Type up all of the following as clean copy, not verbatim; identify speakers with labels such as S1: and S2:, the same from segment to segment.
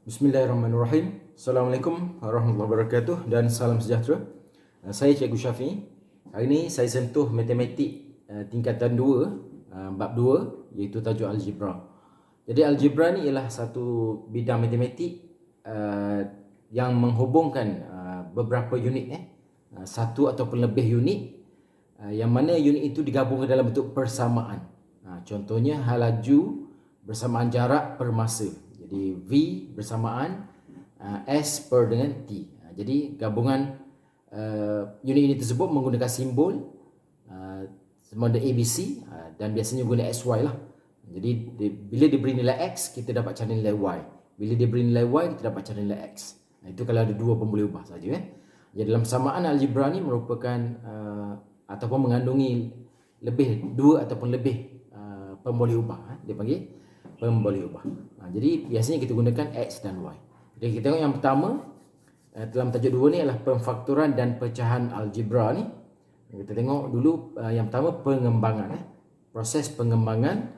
S1: Bismillahirrahmanirrahim. Assalamualaikum warahmatullahi wabarakatuh dan salam sejahtera. Saya Cikgu Syafiq. Hari ini saya sentuh matematik tingkatan 2, bab 2, iaitu tajuk algebra. Jadi algebra ni ialah satu bidang matematik yang menghubungkan beberapa unit, satu ataupun lebih unit, yang mana unit itu digabungkan dalam bentuk persamaan. Contohnya hal laju bersamaan jarak per masa. Jadi V bersamaan S per dengan T. Jadi gabungan unit-unit tersebut menggunakan simbol sama ada ABC dan biasanya guna XY lah. Jadi bila diberi nilai X, kita dapat cari nilai Y. Bila diberi nilai Y, kita dapat cari nilai X. Itu kalau ada dua pemboleh ubah saja. Jadi dalam persamaan algebra ni merupakan ataupun mengandungi lebih dua ataupun lebih pemboleh ubah. Dia panggil pemboleh ubah. Jadi biasanya kita gunakan X dan Y. Jadi kita tengok yang pertama dalam tajuk 2 ni adalah pemfaktoran dan pecahan algebra ni. Kita tengok dulu yang pertama pengembangan, proses pengembangan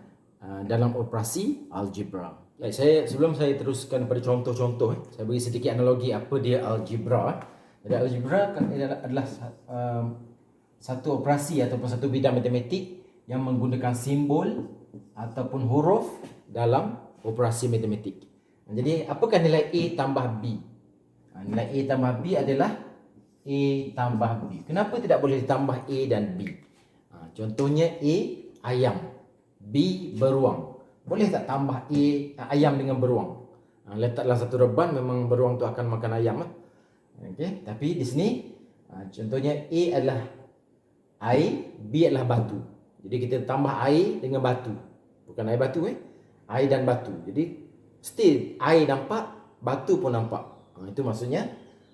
S1: dalam operasi algebra. Baik, sebelum saya teruskan pada contoh-contoh, saya beri sedikit analogi apa dia algebra. Jadi algebra adalah satu operasi ataupun satu bidang matematik yang menggunakan simbol ataupun huruf dalam operasi matematik. Jadi apakah nilai A tambah B? Nilai A tambah B adalah A tambah B. Kenapa tidak boleh ditambah A dan B? Contohnya A ayam, B beruang. Boleh tak tambah A ayam dengan beruang? Letak dalam satu reban, memang beruang tu akan makan ayam. Okey, tapi di sini contohnya A adalah air, B adalah batu. Jadi kita tambah air dengan batu. Bukan air batu, air dan batu. Jadi still air nampak, batu pun nampak. Itu maksudnya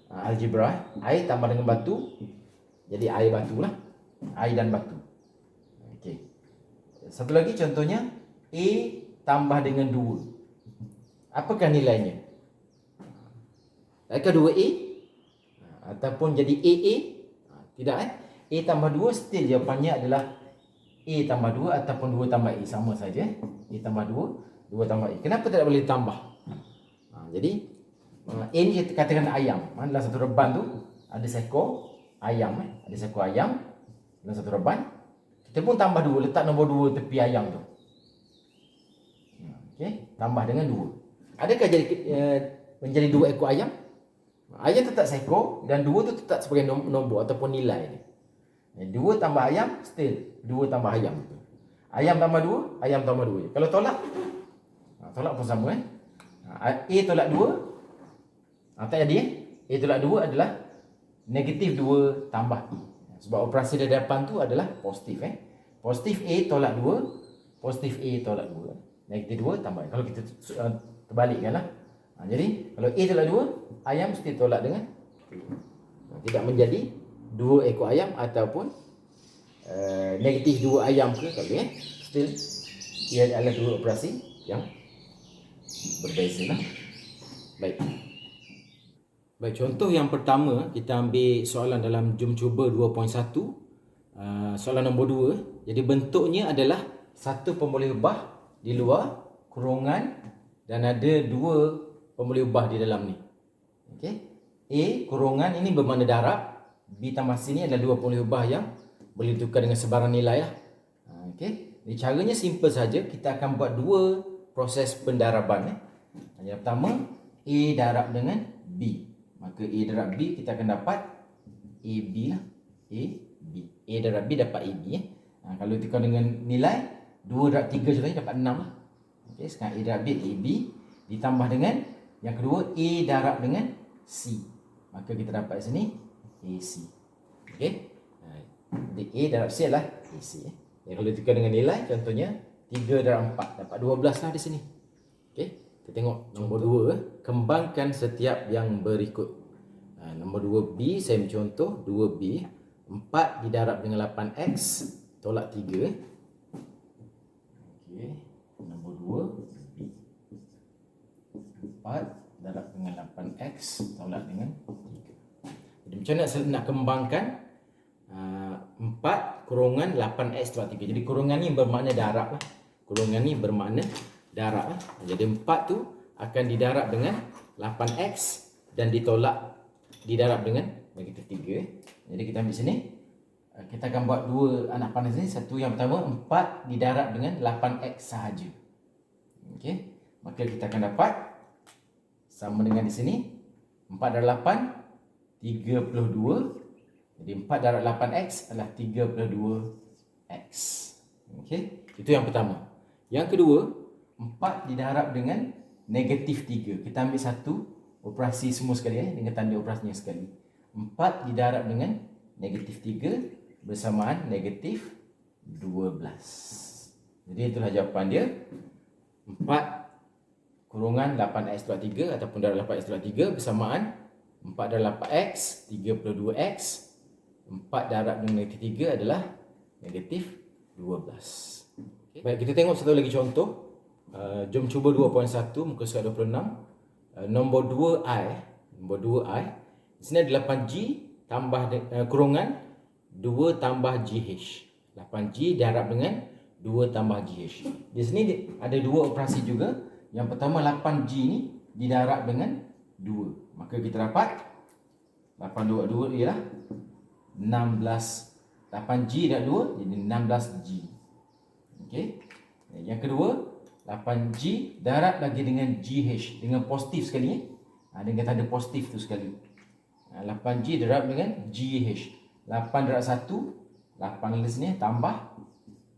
S1: algebra. Air tambah dengan batu, jadi air batu lah. Air dan batu. Okey. Satu lagi contohnya A tambah dengan 2. Apakah nilainya? Adakah 2A? Ataupun jadi AA? Tidak, A tambah 2 still jawapannya adalah A tambah 2 ataupun 2 tambah A, sama saja. A tambah 2, 2 tambah A. Kenapa tidak boleh ditambah? Jadi A ni kita katakan ayam. Dalam satu reban tu ada seekor ayam, ada seekor ayam dalam satu reban. Kita pun tambah 2, letak nombor 2 tepi ayam tu. Okey, tambah dengan 2. Adakah jadi menjadi 2 ekor ayam? Ayam tetap seekor dan 2 tu tetap sebagai nombor ataupun nilai ni. 2 tambah ayam, still 2 tambah ayam. Ayam tambah 2, ayam tambah 2. Kalau tolak, tolak pun sama. A tolak 2, tak jadi. A tolak 2 adalah negatif 2 tambah A. Sebab operasi dari depan tu adalah positif. Positif A tolak 2, positif A tolak 2. Negatif 2 tambah A. Kalau kita terbalikkan lah. Jadi kalau A tolak 2, ayam mesti tolak dengan A. Tidak menjadi 2 ekor ayam ataupun negatif 2 ayam ke, tak boleh. Still ia adalah 2 operasi yang berbeza lah. Baik, contoh yang pertama kita ambil soalan dalam jom cuba 2.1. Soalan nombor 2. Jadi bentuknya adalah satu pemboleh ubah di luar kurungan dan ada 2 pemboleh ubah di dalam ni. Okey. A kurungan ini bermakna darab. B tambah C ni adalah 2 pemboleh ubah yang boleh ditukar dengan sebarang nilai lah. Okey. Jadi caranya simple saja. Kita akan buat 2 proses pendaraban. Yang pertama A darab dengan B. Maka A darab B kita akan dapat AB lah. AB. A darab B dapat AB. Kalau tukar dengan nilai 2 darab 3 contohnya dapat 6 lah. Okey, sekarang A darab B AB ditambah dengan yang kedua A darab dengan C. Maka kita dapat sini AC. Okey. Jadi A darab C adalah AC. Kalau tukar dengan nilai contohnya 3 darab 4 dapat 12 lah di sini. Okey. Kita tengok nombor 2, kembangkan setiap yang berikut. Nombor 2B saya mencontoh 2B 4 didarab dengan 8x tolak 3. Okey. Nombor 2B 4 darab dengan 8x tolak dengan 3. Jadi macam mana nak kembangkan 4 kurungan 8x tolak 3. Jadi kurungan ni bermakna darab lah. Kurungan ni bermakna darab lah. Jadi 4 tu akan didarab dengan 8x dan ditolak didarab dengan negatif 3. Jadi kita ambil sini, kita akan buat dua anak panah sini. Satu yang pertama 4 didarab dengan 8x sahaja. Okey, maka kita akan dapat sama dengan di sini 4 darab 8 32. Jadi 4 darab 8x adalah 32x. Okey, itu yang pertama. Yang kedua, 4 didarab dengan negatif 3. Kita ambil satu operasi semua sekali dengan tanda operasinya sekali. 4 didarab dengan negatif 3 bersamaan negatif 12. Jadi itulah jawapan dia. 4 kurungan 8x tolak 3 ataupun darab 8x tolak 3 bersamaan 4 darab 8x 32x. 4 darab dengan negatif 3 adalah negatif 12. Okay. Baik, kita tengok satu lagi contoh. Jom cuba 2.1 muka surat 26. Nombor 2i. Di sini ada 8G tambah kurungan 2 tambah GH. 8G darab dengan 2 tambah GH. Di sini ada dua operasi juga. Yang pertama 8G ni didarab dengan 2. Maka kita dapat 8 darab 2 ialah 16. 8G darab 2 jadi 16G. Okey. Yang kedua 8G darab lagi dengan GH dengan positif sekali dengan tanda positif tu sekali. 8G darab dengan GH. 8 darab 1 8 di sini tambah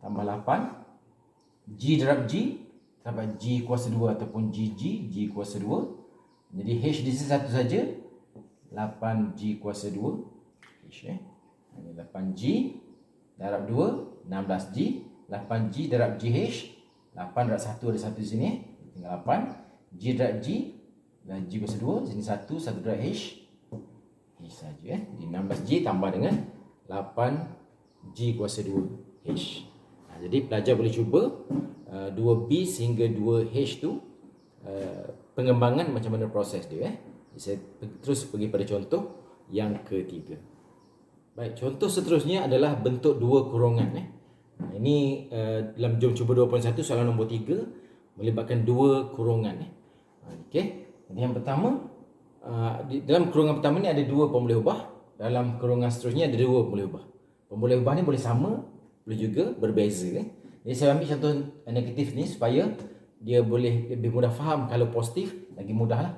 S1: 8. G darab G dapat G kuasa 2 ataupun GG, G kuasa 2. Jadi H di sini satu saja. 8G kuasa 2. H 8G darab 2 16G. 8G darab GH 8 darab 1 ada 1 di sini, tinggal 8. G darab G dan G kuasa 2, sini 1 darab H. H saja Jadi 16G tambah dengan 8G kuasa 2 H. Jadi pelajar boleh cuba 2B sehingga 2H tu pengembangan macam mana proses dia. Saya terus pergi pada contoh yang ketiga. Baik, contoh seterusnya adalah bentuk dua kurungan. Ini dalam jom cuba 2.1 soalan nombor 3 melibatkan dua kurungan. Okey. Jadi yang pertama dalam kurungan pertama ni ada dua pemboleh ubah. Dalam kurungan seterusnya ada dua pemboleh ubah. Pemboleh ubah ni boleh sama, boleh juga berbeza. Jadi saya ambil contoh negatif ni supaya dia boleh lebih mudah faham. Kalau positif lagi mudahlah.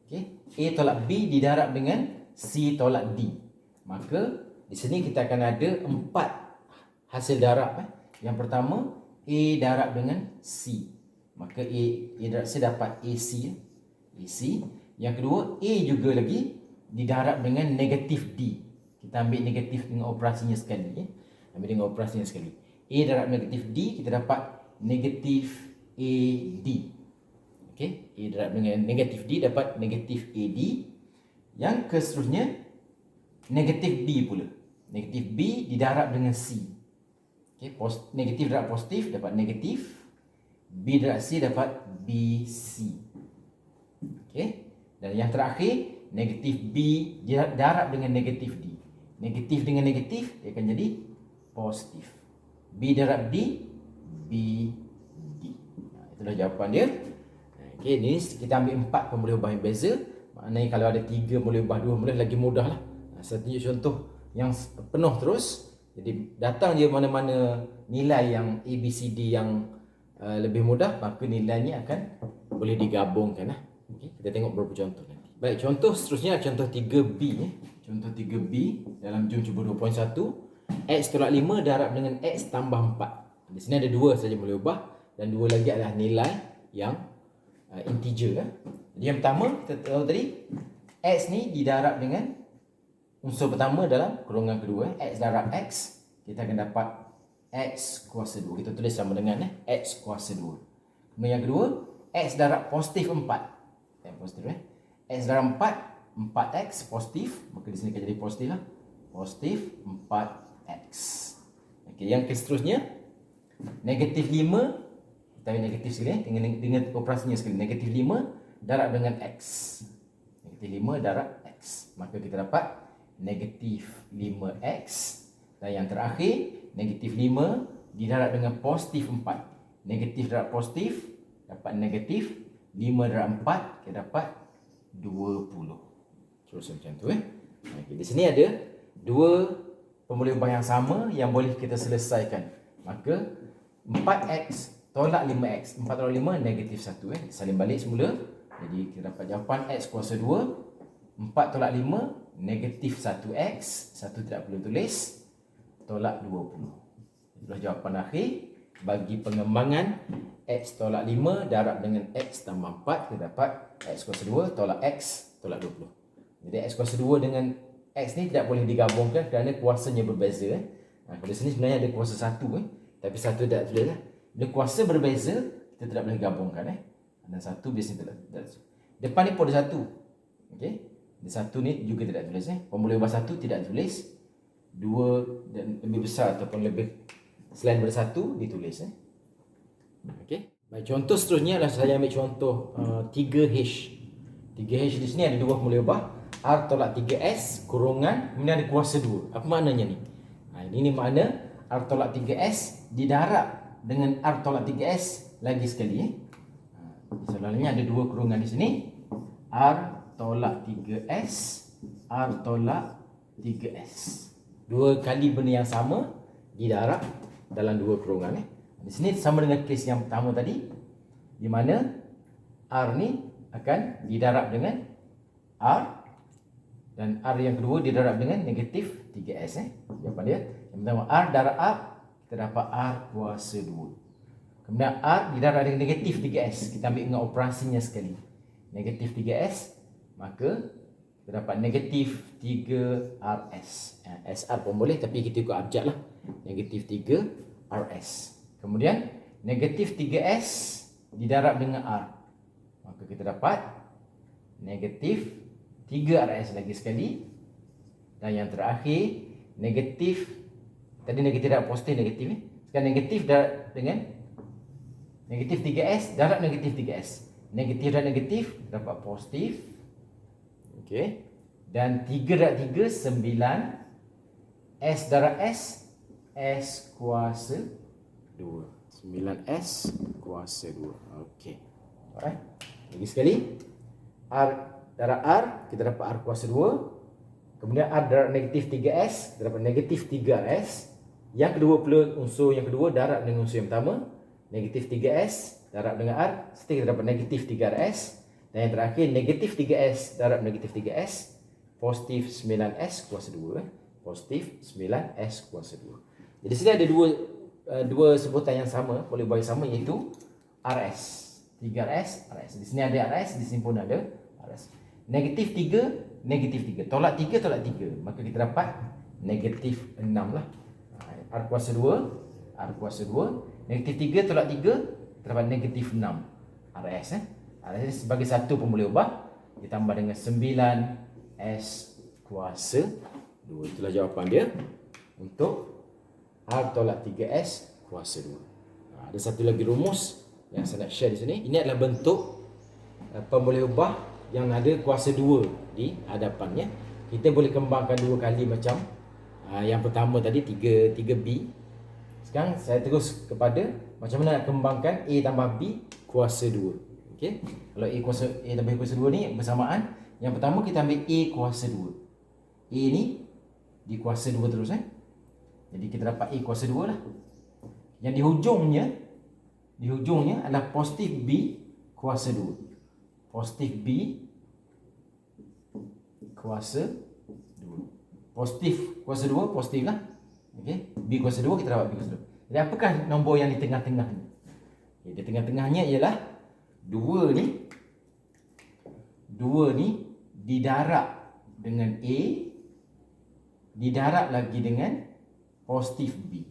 S1: Okey. A tolak B didarab dengan C tolak D. Maka di sini kita akan ada 4 hasil darab. Yang pertama A darab dengan C. Maka A darab C dapat AC. Yang kedua A juga lagi didarab dengan negatif D. Kita ambil negatif dengan operasinya sekali. Ambil dengan operasinya sekali. A darab negatif D, kita dapat negatif AD. Okey, A darab dengan negatif D dapat negatif AD. Yang seterusnya negatif B pula. Negatif B didarab dengan C. Okay, negatif darab positif dapat negatif. B darab C dapat BC. Okay. Dan yang terakhir, negatif B darab dengan negatif D. Negatif dengan negatif, dia akan jadi positif. B darab D, BD. Itulah jawapan dia. Okay, ni kita ambil 4 pemboleh ubah yang beza. Maknanya kalau ada 3 boleh ubah 2 boleh lagi mudah lah. Saya tunjuk contoh yang penuh terus. Jadi datang je mana-mana nilai yang ABCD yang lebih mudah, maka nilainya akan boleh digabungkan. Okay, kita tengok beberapa contoh nanti. Baik, contoh seterusnya contoh 3B. Contoh 3B dalam jom cuba 2.1. X tolak 5 darab dengan X tambah 4. Di sini ada 2 saja boleh ubah dan 2 lagi adalah nilai yang integer. Jadi yang pertama kita tahu tadi X ni didarab dengan unsur pertama dalam kurungan kedua, X darab X, kita akan dapat X kuasa 2. Kita tulis sama dengan X kuasa 2. Kemudian yang kedua, X darab positif 4. X darab 4, 4X positif. Maka di sini akan jadi positif lah. Positif 4X. Okay, yang seterusnya, negatif 5. Kita ambil negatif sekali dengan operasinya sekali. Negatif 5 darab dengan X. Negatif 5 darab X. Maka kita dapat negatif 5x. Dan yang terakhir negatif 5 didarab dengan positif 4. Negatif darab positif dapat negatif. 5 darab 4 kita dapat 20. Terus macam tu Okay, di sini ada dua pemulihan ubah yang sama yang boleh kita selesaikan. Maka 4x tolak 5x. 4 tolak 5 negatif 1 Salin balik semula. Jadi kita dapat jawapan x kuasa 2. 4 tolak 5 negatif 1x. 1 tidak perlu tulis. Tolak 20. Itulah jawapan akhir bagi pengembangan x tolak 5 darab dengan x tambah 4. Kita dapat x kuasa 2 tolak x tolak 20. Jadi x kuasa 2 dengan x ni tidak boleh digabungkan kerana kuasanya berbeza. Kalau sini sebenarnya ada kuasa 1 tapi 1 tidak tulis lah. Bila kuasa berbeza, kita tidak boleh gabungkan Dan 1 biasanya tidak. Depan ni pun ada 1. Okey. Di 1 ni juga tidak tulis Pemulihan ubah 1 tidak tulis. 2 dan lebih besar ataupun lebih selain daripada 1 ditulis Okey. Baik, contoh seterusnya adalah saya ambil contoh 3H. 3H di sini ada dua pemulihan ubah. R tolak 3S kurungan kemudian ada kuasa 2. Apa maknanya ni? Ini makna R tolak 3S didarab dengan R tolak 3S lagi sekali Sebenarnya ada dua kurungan di sini. R tolak 3S, R tolak 3S. Dua kali benda yang sama didarab dalam dua kurungan Di sini sama dengan kes yang pertama tadi, di mana R ni akan didarab dengan R dan R yang kedua didarab dengan negatif 3S Jawapan dia. Yang pertama R darab R, kita dapat R kuasa 2. Kemudian R didarab dengan negatif 3S. Kita ambil dengan operasinya sekali. Negatif 3S, maka kita dapat negatif 3RS. SR pun boleh tapi kita ikut abjad lah. Negatif 3RS. Kemudian negatif 3S didarab dengan R, maka kita dapat negatif 3RS lagi sekali. Dan yang terakhir negatif, tadi negatif darab positif negatif sekarang negatif darab dengan negatif 3S darab negatif 3S. Negatif dan negatif dapat positif. Okey. Dan 3 darab 3 9. S darab S, S kuasa 2. 9S kuasa 2. Okey. Alright. Lagi sekali. R darab R, kita dapat R kuasa 2. Kemudian R darab negatif 3S, kita dapat negatif 3S. Yang kedua pula unsur yang kedua darab dengan unsur yang pertama. Negatif 3S darab dengan R, kita dapat negatif 3RS. Dan yang terakhir negatif 3S darab negatif 3S, positif 9S kuasa 2. Positif 9S kuasa 2. Jadi sini ada dua sebutan yang sama, boleh bagi sama, iaitu RS. 3RS, RS. Di sini ada RS, di sini pun ada RS. Negatif 3, negatif 3. Tolak 3, tolak 3. Maka kita dapat negatif 6 lah. R kuasa 2, R kuasa 2. Negatif 3 tolak 3, terdapat negatif 6. RS RS sebagai satu pemulihan ubah ditambah dengan 9S kuasa 2. Itulah jawapan dia untuk R tolak 3S kuasa 2. Ada satu lagi rumus yang saya nak share di sini. Ini adalah bentuk pemulihan ubah yang ada kuasa 2 di hadapannya. Kita boleh kembangkan dua kali macam yang pertama tadi 3B. Sekarang saya terus kepada macam mana nak kembangkan A tambah B kuasa 2. Okey. Kalau A tambah B kuasa 2 ni bersamaan. Yang pertama kita ambil A kuasa 2. A ni di kuasa 2 terus Jadi kita dapat A kuasa 2 lah. Yang di hujungnya adalah positif B kuasa 2. Positif B kuasa 2. Positif kuasa 2 positif lah. Okey, B kuasa 2 kita dapat B kuasa 2. Jadi apakah nombor yang di tengah-tengah ni? Okay, di tengah-tengahnya ialah 2 ni didarab dengan A, didarab lagi dengan positif B.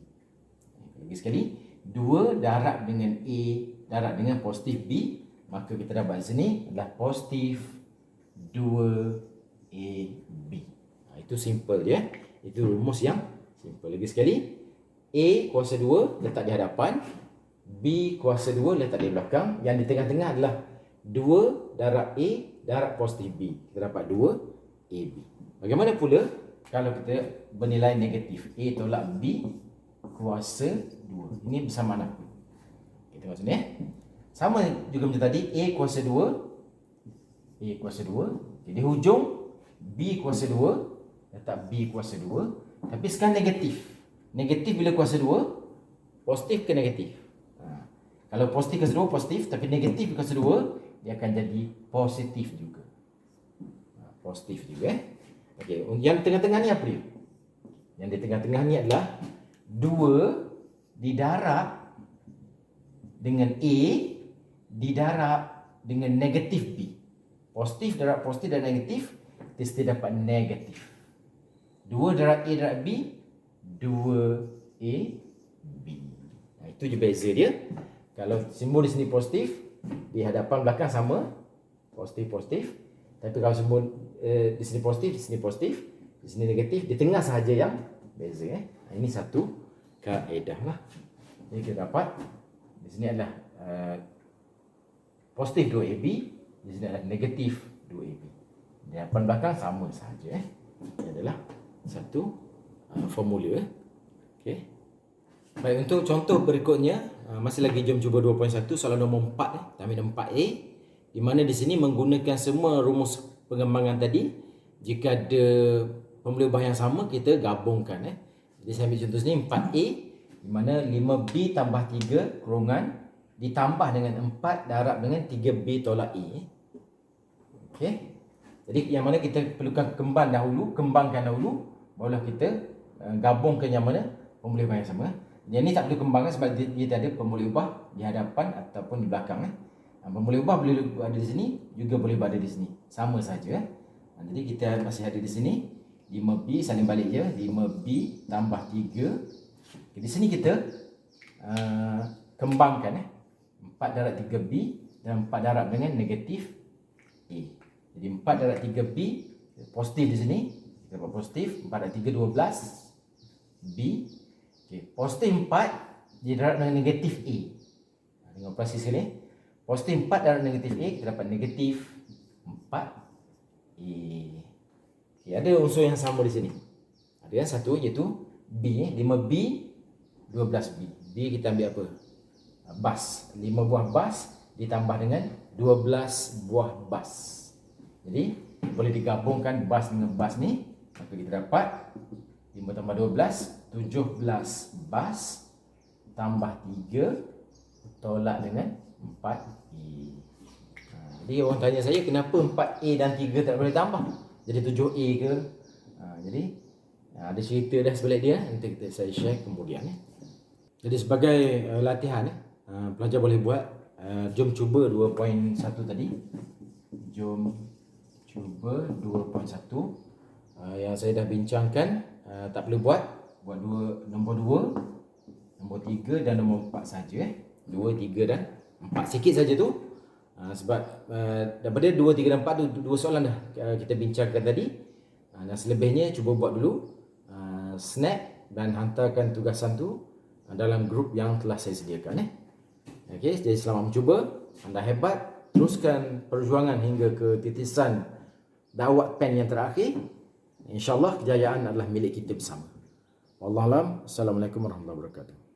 S1: Lagi sekali, 2 darab dengan A darab dengan positif B, maka kita dapat sini adalah positif 2AB. Itu simple je. Itu rumus yang simple. Lagi sekali, A kuasa 2 letak di hadapan, B kuasa 2 letak di belakang. Yang di tengah-tengah adalah 2 darab A darab positif B. Kita dapat 2AB. Bagaimana pula kalau kita bernilai negatif? A tolak B kuasa 2. Ini bersamaan apa? Kita tengok sini Sama juga macam tadi, A kuasa 2 A kuasa 2. Jadi hujung B kuasa 2, letak B kuasa 2. Tapi sekarang negatif. Negatif bila kuasa 2, positif ke negatif? Kalau positif kuasa 2 positif, tapi negatif kuasa 2, dia akan jadi positif juga. Positif juga. Okey, yang tengah-tengah ni apa dia? Yang di tengah-tengah ni adalah 2 didarab dengan A didarab dengan negatif B. Positif darab positif dan negatif, kita mesti dapat negatif. 2 darab A darab B, 2A B. Itu je beza dia. Kalau simbol di sini positif, di hadapan belakang sama, positif-positif. Tapi kalau simbol di sini positif, di sini positif, di sini negatif, di tengah sahaja yang beza. Ini satu kaedah lah. Jadi kita dapat di sini adalah positif 2AB, di sini adalah negatif 2AB. Di hadapan belakang sama sahaja. Ini adalah satu formula. Okey. Baik, untuk contoh berikutnya, masih lagi jom cuba 2.1 soalan nombor 4, tamin 4A, di mana di sini menggunakan semua rumus pengembangan tadi. Jika ada formula ubah yang sama, kita gabungkan. Jadi saya ambil contoh sini 4A, di mana 5B tambah 3 kurungan ditambah dengan 4 darab dengan 3B tolak A. Okey. Jadi yang mana kita perlukan kembangkan dahulu, barulah kita gabungkan yang mana formula ubah yang sama. Yang ni tak perlu kembangkan sebab dia ada formula ubah di hadapan ataupun di belakang. Formula ubah boleh ada di sini, juga boleh ada di sini. Sama saja. Jadi kita masih ada di sini 5B, saling balik je, 5B tambah 3. Di sini kita kembangkan 4 darab 3B dan 4 darab dengan negatif A. Jadi 4 darab 3B positif di sini, kita dapat positif 4 darab 3 12 B. Okay. Positif 4 didarab dengan negatif A. Tengok operasi sini. Positif 4 darab negatif A, kita dapat negatif 4 A. Okay. Ada unsur yang sama di sini. Ada yang satu iaitu B, 5B 12B. B kita ambil apa? Bas. 5 buah bas ditambah dengan 12 buah bas. Jadi boleh digabungkan bas dengan bas ni, maka kita dapat 5 tambah 12, 17 bas tambah 3 tolak dengan 4A. Jadi orang tanya saya kenapa 4A dan 3 tak boleh tambah, jadi 7A ke? Jadi ada cerita dah sebalik dia, nanti saya share kemudian. Jadi sebagai latihan, pelajar boleh buat. Jom cuba 2.1 tadi. Jom cuba 2.1 yang saya dah bincangkan. Tak perlu buat nombor 2, nombor 3 dan nombor 4 saja. 2, 3 dan 4 sikit saja tu. Sebab daripada 2, 3 dan 4 tu dua soalan dah kita bincangkan tadi. Dan selebihnya cuba buat dulu, snap dan hantarkan tugasan tu dalam grup yang telah saya sediakan. Okey, jadi selamat mencuba. Anda hebat. Teruskan perjuangan hingga ke titisan dakwah pen yang terakhir. InsyaAllah kejayaan adalah milik kita bersama. Wallahualam. Assalamualaikum warahmatullahi wabarakatuh.